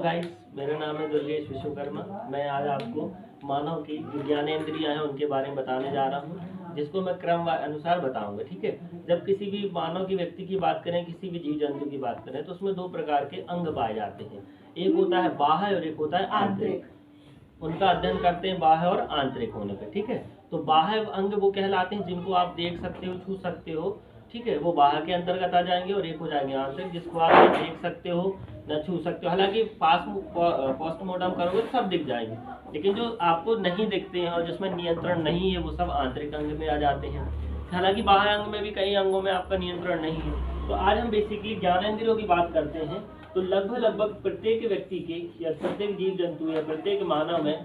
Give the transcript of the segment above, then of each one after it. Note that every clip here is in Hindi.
गाइस, मेरा नाम है दुर्गेश विश्वकर्मा। मैं आज आपको मानव की जो ज्ञानेंद्रियां हैं उनके बारे में बताने जा रहा हूँ, जिसको मैं क्रम अनुसार बताऊंगा। ठीक है। जब किसी भी मानव की व्यक्ति की बात करें, किसी भी जीव जंतु की बात करें, तो उसमें दो प्रकार के अंग पाए जाते हैं। एक होता है बाह्य और एक होता है आंतरिक। उनका अध्ययन करते हैं बाह्य और आंतरिक होने पे। ठीक है। तो बाह्य अंग वो कहलाते हैं जिनको आप देख सकते हो, छू सकते हो। ठीक है, वो बाह्य के अंतर्गत आ जाएंगे। और एक हो जाएंगे आंतरिक, जिसको आप न देख सकते हो न छू सकते हो। हालांकि पोस्टमार्टम करोगे तो सब दिख जाएंगे, लेकिन जो आपको नहीं दिखते हैं और जिसमें नियंत्रण नहीं है वो सब आंतरिक अंग में आ जाते हैं। हालांकि बाह्य अंग में भी कई अंगों में आपका नियंत्रण नहीं है। तो आज हम बेसिकली ज्ञानेंद्रियों की बात करते हैं। तो लगभग प्रत्येक व्यक्ति के या प्रत्येक जीव जंतु या प्रत्येक मानव में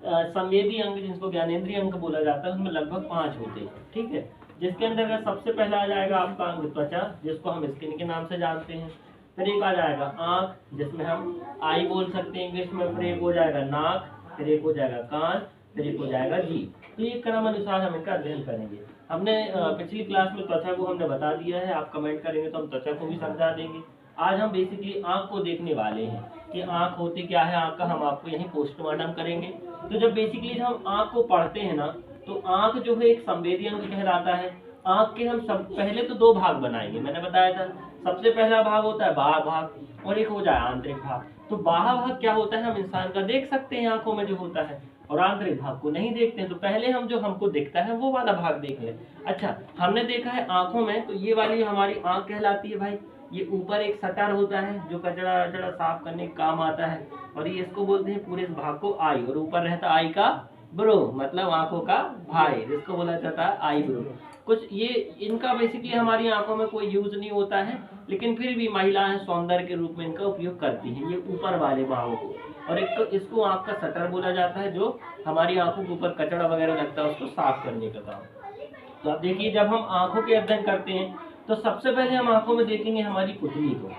संवेदी अंग, जिसको ज्ञानेंद्रिय अंग बोला जाता है, उसमें लगभग 5 होते हैं। ठीक है। जिसके अंदर सबसे पहला आ जाएगा आपका अंग त्वचा, जिसको हम स्किन के नाम से जानते हैं। फिर एक आ जाएगा आँख, जिसमें हम आई बोल सकते हैं इंग्लिश में। फिर एक हो जाएगा नाक, फिर एक हो जाएगा कान, फिर एक हो जाएगा जीभ। तो ये क्रम अनुसार हम इनका अध्ययन करेंगे। हमने पिछली क्लास में त्वचा को हमने बता दिया है। आप कमेंट करेंगे तो हम त्वचा को भी समझा देंगे। आज हम बेसिकली आँख को देखने वाले हैं कि आँख होती क्या है। आँख का हम आपको यही पोस्टमार्टम करेंगे। तो जब बेसिकली हम आँख को पढ़ते हैं ना, तो आँख जो है एक संवेदी अंग कहलाता है। आँख के हम सब पहले तो 2 भाग बनाएंगे, मैंने बताया था। सबसे पहला भाग होता है बाह्य भाग और एक हो जाए आंतरिक भाग। तो बाह्य भाग क्या होता है, हम इंसान का देख सकते हैं आंखों में जो होता है, और आंतरिक भाग को नहीं देखते हैं। तो पहले हम जो हमको दिखता है वो वाला भाग देख लें। अच्छा, हमने देखा है आंखों में, तो ये वाली हमारी आंख कहलाती है भाई। ये ऊपर एक शटर होता है जो कचरा वचड़ा साफ करने का काम आता है, और ये इसको बोलते हैं पूरे इस भाग को आई। और ऊपर रहता आई का ब्रो, मतलब आंखों का भाई, जिसको बोला जाता है आई ब्रो। कुछ ये इनका बेसिकली हमारी आंखों में कोई यूज नहीं होता है, लेकिन फिर भी महिलाएं सौंदर्य के रूप में इनका उपयोग करती हैं, ये ऊपर वाले भागों को। और एक तो इसको आंख का शटर बोला जाता है, जो हमारी आंखों के ऊपर कचरा वगैरह लगता है उसको साफ करने का काम। तो आप देखिए, जब हम आंखों के अध्ययन करते हैं तो सबसे पहले हम आंखों में देखेंगे हमारी पुतली को।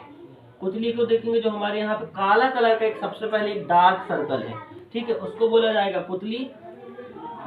पुतली को देखेंगे, जो हमारे यहाँ पे काला कलर का एक सबसे पहले एक डार्क सर्कल है। ठीक है, उसको बोला जाएगा पुतली।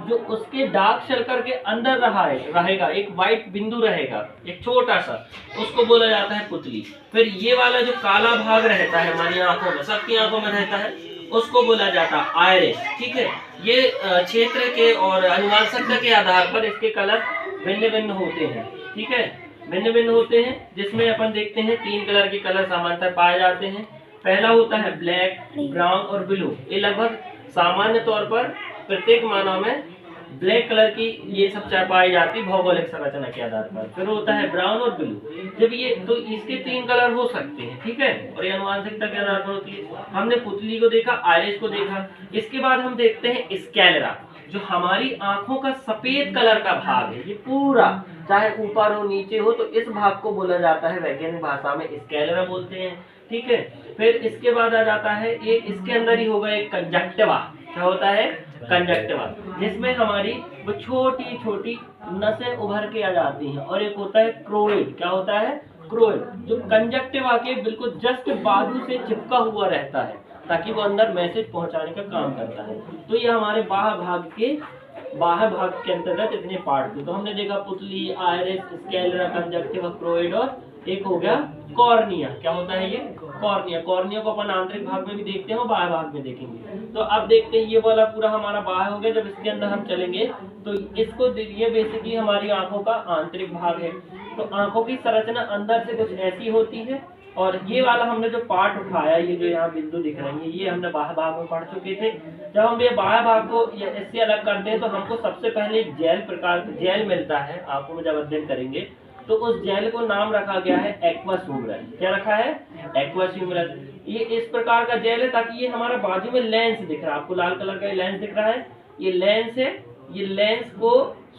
जो उसके डार्क सर्कल के अंदर रहेगा एक व्हाइट बिंदु रहेगा, एक छोटा सा, उसको बोला जाता है पुतली। फिर ये वाला जो काला भाग रहता है हमारी आंखों में, सबकी आंखों में रहता है, उसको बोला जाता है आइरिस। ठीक है। ये क्षेत्र के और अनुवांशिकता के आधार पर इसके कलर भिन्न भिन्न होते हैं। ठीक है, भिन्न भिन्न होते हैं, जिसमें अपन देखते हैं 3 कलर के कलर सामान्यतः पाए जाते हैं। पहला होता है ब्लैक, ब्राउन और ब्लू। ये लगभग सामान्य तौर पर प्रत्येक मानव में ब्लैक कलर की ये सब चाय पाई जाती है भौगोलिक संरचना के आधार पर। फिर होता है ब्राउन और ब्लू। जब ये तो इसके 3 कलर हो सकते हैं। ठीक है, और ये अनुवांशिकता के आधार पर होती है। हमने पुतली को देखा, आइरिस को देखा। इसके बाद हम देखते हैं स्क्लेरा, जो हमारी आंखों का सफेद कलर का भाग है। ये पूरा, चाहे ऊपर हो नीचे हो, तो इस भाग को बोला जाता है वैज्ञानिक भाषा में स्क्लेरा बोलते हैं। ठीक है। फिर इसके बाद आ जाता है एक, इसके अंदर ही होगा एक कंजक्टिवा। क्या होता है? कंजक्टिवा, जिसमें हमारी वो छोटी छोटी नसें उभर के आ जाती हैं। और एक होता है क्रोइड। क्या होता है? क्रोइड, जो कंजक्टिवा के बिल्कुल जस्ट बाजू से चिपका हुआ रहता है, ताकि वो अंदर मैसेज पहुंचाने का काम करता है। तो ये हमारे बाह्य भाग के अंतर्गत इतने पार्ट थे। तो हमने देखा पुतली, आइरिस, स्क्लेरा, कंजक्टिवा, क्रोइड, और एक हो गया कॉर्निया। क्या होता है ये? कॉर्निया। कॉर्निया को अपन आंतरिक भाग में भी देखते हैं और बाह्य भाग में देखेंगे। तो अब देखते हैं, ये वाला पूरा हमारा बाह्य हो गया। जब इसके अंदर हम चलेंगे तो इसको, ये बेसिकली हमारी आंखों का आंतरिक भाग है। तो आंखों की संरचना अंदर से कुछ ऐसी होती है। और ये वाला हमने जो पार्ट उठाया, ये जो यहाँ बिंदु दिख रही है, ये हमने बाह्य भाग में पढ़ चुके थे। जब हम ये बाह्य भाग को इससे अलग करते हैं, तो हमको सबसे पहले एक जेल मिलता है आंखों में। जब अध्ययन करेंगे तो उस जेल को नाम रखा गया है एक्वस ह्यूमरस। क्या रखा है? Aqueous humerus. ये इस प्रकार का जेल है, ताकि ये हमारा बाजू में लेंस दिख रहा है, आपको लाल कलर का ये लेंस दिख रहा है, ये लेंस है। ये लेंस को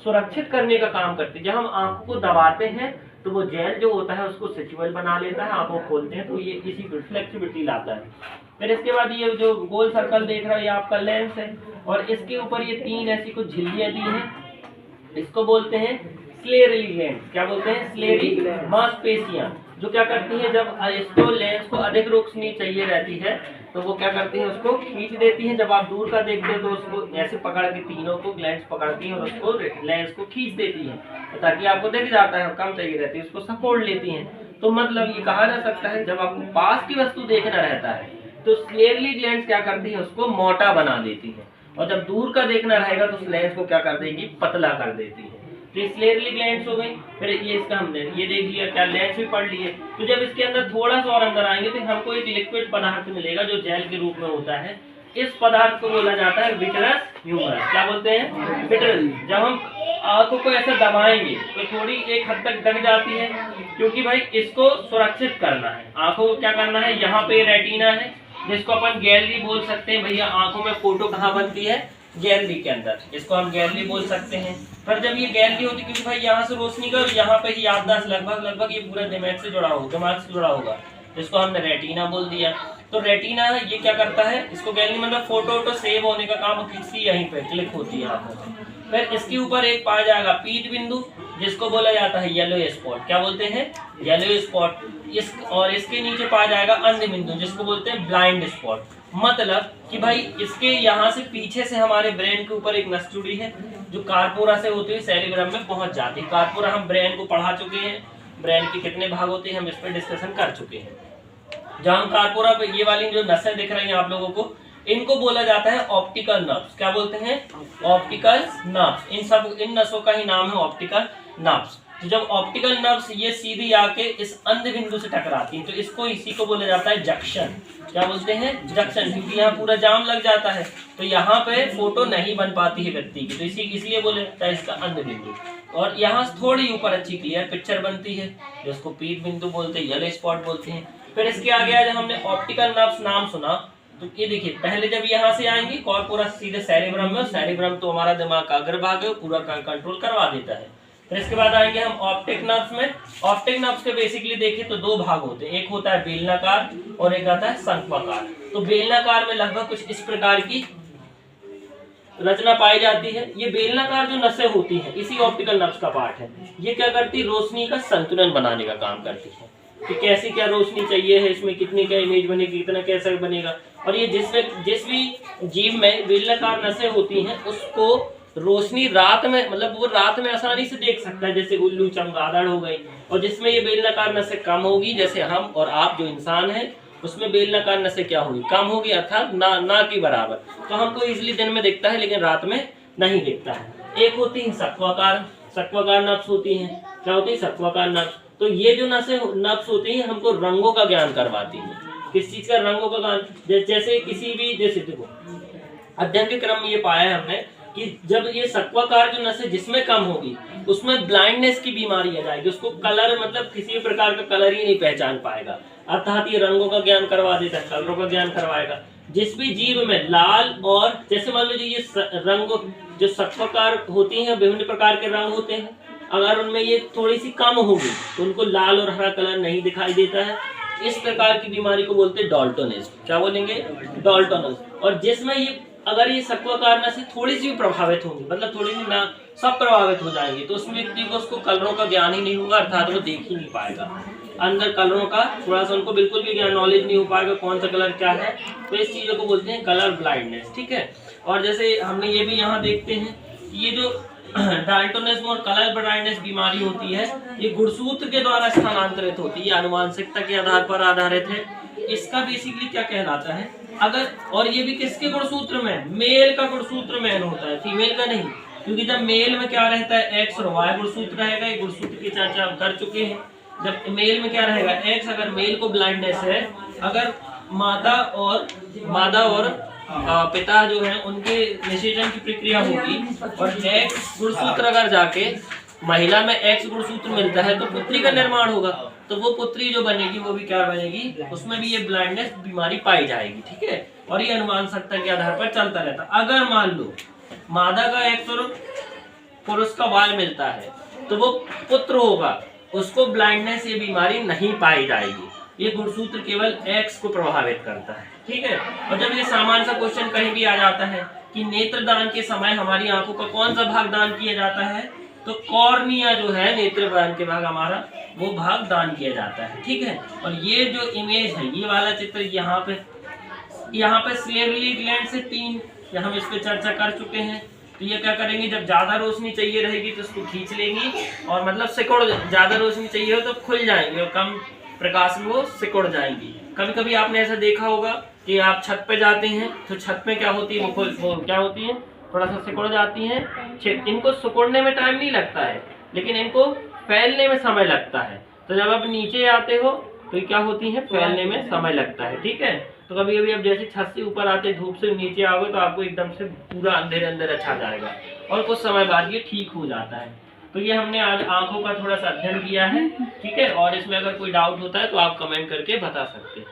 सुरक्षित करने का काम करती है। जब हम आंखों को दबाते हैं तो वो जेल जो होता है उसको स्ट्रेचेबल बना लेता है। आंखों खोलते हैं तो ये इसी फ्लेक्सिबिलिटी लाता है। फिर इसके बाद ये जो गोल सर्कल देख रहा है, ये आपका लेंस है। और इसके ऊपर ये 3 ऐसी कुछ झिल्लियां दी हैं, इसको बोलते हैं स्लेरी ग्लैंड। क्या बोलते हैं? स्लेरी मांसपेशियां, जो क्या करती हैं, जब इसको लेंस को अधिक रोशनी चाहिए रहती है तो वो क्या करती हैं, उसको खींच देती हैं। जब आप दूर का देखते हो तो उसको ऐसे पकड़ के तीनों को ग्लैंड्स पकड़ती हैं और उसको लेंस को खींच देती हैं, ताकि आपको दिख जाता है, कम चाहिए रहती है, उसको सपोर्ट लेती हैं। तो मतलब ये कहा जा सकता है, जब आपको पास की वस्तु देखना रहता है तो स्लेयरली ग्लैंड्स क्या करती है, उसको मोटा बना देती है, और जब दूर का देखना रहेगा तो उस लेंस को क्या कर देगी, पतला कर देती है। तो ये स्लेयरली ग्लैंड्स हो गई। फिर ये इसका हमने ये देख लिया, क्या लेंस भी पढ़ लिए। तो जब इसके अंदर थोड़ा सा और अंदर आएंगे तो हमको एक लिक्विड पदार्थ मिलेगा जो जेल के रूप में होता है। इस पदार्थ को बोला जाता है विट्रस ह्यूमरस। क्या बोलते हैं, विट्रस। जब हम आंखों को ऐसे दबाएंगे तो थोड़ी एक हद तक दब जाती है, क्योंकि भाई इसको सुरक्षित करना है। आंखों को क्या करना है, यहाँ पे रेटिना है जिसको अपन गैलरी बोल सकते हैं। भैया आंखों में फोटो कहाँ बनती है, गैलरी के अंदर, इसको हम गैलरी बोल सकते हैं। पर जब ये गैलरी होती है, क्योंकि भाई यहाँ से रोशनी का यहाँ पे ही याददाश्त लगभग ये पूरा दिमाग से जुड़ा होगा, जिसको हमने रेटिना बोल दिया। तो रेटिना ये क्या करता है, इसको गैलरी मतलब फोटो सेव होने का काम किसी यहीं पे क्लिक होती है आंखों में। फिर इसके ऊपर एक पाया जाएगा पीत बिंदु, जिसको बोला जाता है येलो स्पॉट। क्या बोलते हैं, येलो स्पॉट। और इसके नीचे पाया जाएगा अंध बिंदु, जिसको बोलते हैं ब्लाइंड स्पॉट। मतलब कि भाई इसके यहाँ से पीछे से हमारे ब्रेन के ऊपर एक नस जुड़ी है जो कार्पोरा से होते हुए सेरिब्रम में पहुंच जाती है। कार्पोरा हम ब्रेन को पढ़ा चुके हैं, ब्रेन के कितने भाग होते हैं हम इस पर डिस्कशन कर चुके हैं। जहाँ कार्पोरा पे ये वाली जो नसें दिख रही हैं आप लोगों को, इनको बोला जाता है ऑप्टिकल नर्व्स। क्या बोलते हैं, ऑप्टिकल नर्व्स। इन नसों का ही नाम है ऑप्टिकल नर्व्स। तो जब ऑप्टिकल नर्व्स ये सीधी आके इस अंध बिंदु से टकराती हैं तो इसको इसी को बोला जाता है जंक्शन। क्या बोलते हैं, जंक्शन। क्योंकि यहाँ पूरा जाम लग जाता है तो यहाँ पे फोटो नहीं बन पाती है व्यक्ति की, तो इसलिए बोला जाता है इसका अंध बिंदु। और यहाँ थोड़ी ऊपर अच्छी क्लियर पिक्चर बनती है जिसको पीत बिंदु बोलते हैं, येलो स्पॉट बोलते हैं। फिर इसके आगे आज हमने ऑप्टिकल नर्व्स नाम सुना, तो ये देखिए पहले जब यहाँ से आएंगी कॉर्पोरा सीधे सेरिब्रम में, सेरिब्रम तो हमारा दिमाग का अग्रभाग है, पूरा कंट्रोल करवा देता है। फिर इसके बाद आएंगे हम ऑप्टिक नर्व्स में। ऑप्टिक नर्व्स के बेसिकली देखिए तो दो भाग होते हैं, एक होता है बेलनाकार और एक आता है शंक्वाकार। तो बेलनाकार में लगभग कुछ इस प्रकार की रचना पाई जाती है। ये बेलनाकार जो नसें होती हैं इसी ऑप्टिकल नर्व्स का पार्ट है। ये क्या करती है, रोशनी का संतुलन बनाने का काम करती है कि कैसी क्या रोशनी चाहिए है, इसमें कितनी क्या इमेज बनेगी, कितना कैसा बनेगा। और ये जिस भी जीव में बेलनाकार नसें होती हैं उसको रोशनी रात में, मतलब वो रात में आसानी से देख सकता है, जैसे उल्लू चमगादड़ हो गई। और जिसमें ये बेलनाकार नसें कम होगी, जैसे हम और आप जो इंसान हैं उसमें बेलनाकार नसें क्या होगी, कम होगी, अर्थात ना के बराबर। तो हमको इजिली दिन में दिखता है लेकिन रात में नहीं दिखता है। एक होती है शक्वाकार नर्व्स होती हैं। क्या होती है, शक्वाकार नर्व्स। तो ये जो नर्व्स होती हैं हमको रंगों का ज्ञान करवाती हैं। किस चीज का, रंगों का ज्ञान। जैसे किसी भी, जैसे देखो अध्ययन के क्रम में ये पाया है हमने कि जब ये शक्वाकार जो नसें जिसमें कम होगी उसमें ब्लाइंडनेस की बीमारी आ जाएगी, उसको कलर मतलब किसी भी प्रकार का कलर ही नहीं पहचान पाएगा, अर्थात ये रंगों का ज्ञान करवा देता है, कलरों का ज्ञान करवाएगा। जिस भी जीव में लाल और जैसे मान लीजिए ये रंग जो शक्वाकार होती हैं, विभिन्न प्रकार के रंग होते हैं, अगर उनमें ये थोड़ी सी कम होगी तो उनको लाल और हरा कलर नहीं दिखाई देता है। इस प्रकार की बीमारी को बोलते हैं डाल्टोनिज्म। क्या बोलेंगे, डाल्टोनिज्म। और जिसमें ये अगर ये शक्वाकार नसें थोड़ी सी भी प्रभावित होंगी, मतलब थोड़ी सी ना सब प्रभावित हो जाएंगी, तो उस व्यक्ति को उसको कलरों का ज्ञान ही नहीं होगा, अर्थात वो देख ही नहीं पाएगा अंदर कलरों का, थोड़ा सा उनको बिल्कुल भी ज्ञान नॉलेज नहीं हो पाएगा कौन सा कलर क्या है। तो इस चीजों को बोलते हैं कलर ब्लाइंडनेस। ठीक है। और जैसे हमने ये भी यहाँ देखते हैं कि ये जो डाल्टोनिज्म और कलर ब्लाइंडनेस बीमारी होती है ये गुणसूत्र के द्वारा स्थानांतरित होती है, आनुवांशिकता के आधार पर आधारित है। इसका बेसिकली क्या कहलाता है, अगर, और ये भी किसके गुणसूत्र में, मेल का गुणसूत्र मेन होता है, फीमेल का नहीं। क्योंकि जब मेल में क्या रहता है, एक्स और वाई गुणसूत्र रहेगा, ये गुणसूत्र की चर्चा हम कर चुके हैं। जब मेल में क्या रहेगा, एक्स, अगर मेल को ब्लाइंडनेस है, अगर मादा और पिता जो है उनके निषेचन की प्रक्रिया होगी और एक्स गुणसूत्र अगर जाके महिला में एक्स गुणसूत्र मिलता है तो पुत्री का निर्माण होगा, तो वो पुत्री जो बनेगी वो भी क्या बनेगी, उसमें भी ये ब्लाइंडनेस बीमारी पाई जाएगी। ठीक है। और ये अनुवांशिकता के आधार पर चलता रहता। अगर मान लो मादा का एक्स और पुरुष का वाई मिलता है तो वो पुत्र होगा, उसको ब्लाइंडनेस ये बीमारी नहीं पाई जाएगी। ये गुणसूत्र केवल एक्स को प्रभावित करता है। ठीक है। और जब ये सामान्य सा क्वेश्चन कहीं भी आ जाता है कि नेत्रदान के समय हमारी आंखों का कौन सा भाग दान किया जाता है, तो कॉर्निया जो है नेत्रदान के भाग हमारा, वो भाग दान किया जाता है। ठीक है। और ये जो इमेज है, ये वाला चित्र यहाँ पे स्लेवरी ग्लैंड से 3 हम इस पे चर्चा कर चुके हैं। तो ये क्या करेंगे, जब ज्यादा रोशनी चाहिए रहेगी तो उसको खींच लेंगी, और मतलब सिकुड़, ज्यादा रोशनी चाहिए हो तो खुल जाएंगे और कम प्रकाश में वो सिकुड़ जाएंगी। कभी कभी आपने ऐसा देखा होगा कि आप छत पे जाते हैं तो छत पे क्या होती है, वो क्या होती है, थोड़ा सा सिकुड़ जाती हैं। इनको सिकुड़ने में टाइम नहीं लगता है, लेकिन इनको फैलने में समय लगता है। तो जब आप नीचे आते हो तो क्या होती है, फैलने में समय लगता है। ठीक है, तो कभी कभी आप जैसे छत से ऊपर आते, धूप से नीचे आओगे तो आपको एकदम से पूरा अंधेरे अंदर अच्छा जाएगा और कुछ समय बाद ये ठीक हो जाता है। तो ये हमने आज आंखों का थोड़ा सा अध्ययन किया है। ठीक है, और इसमें अगर कोई डाउट होता है तो आप कमेंट करके बता सकते हैं।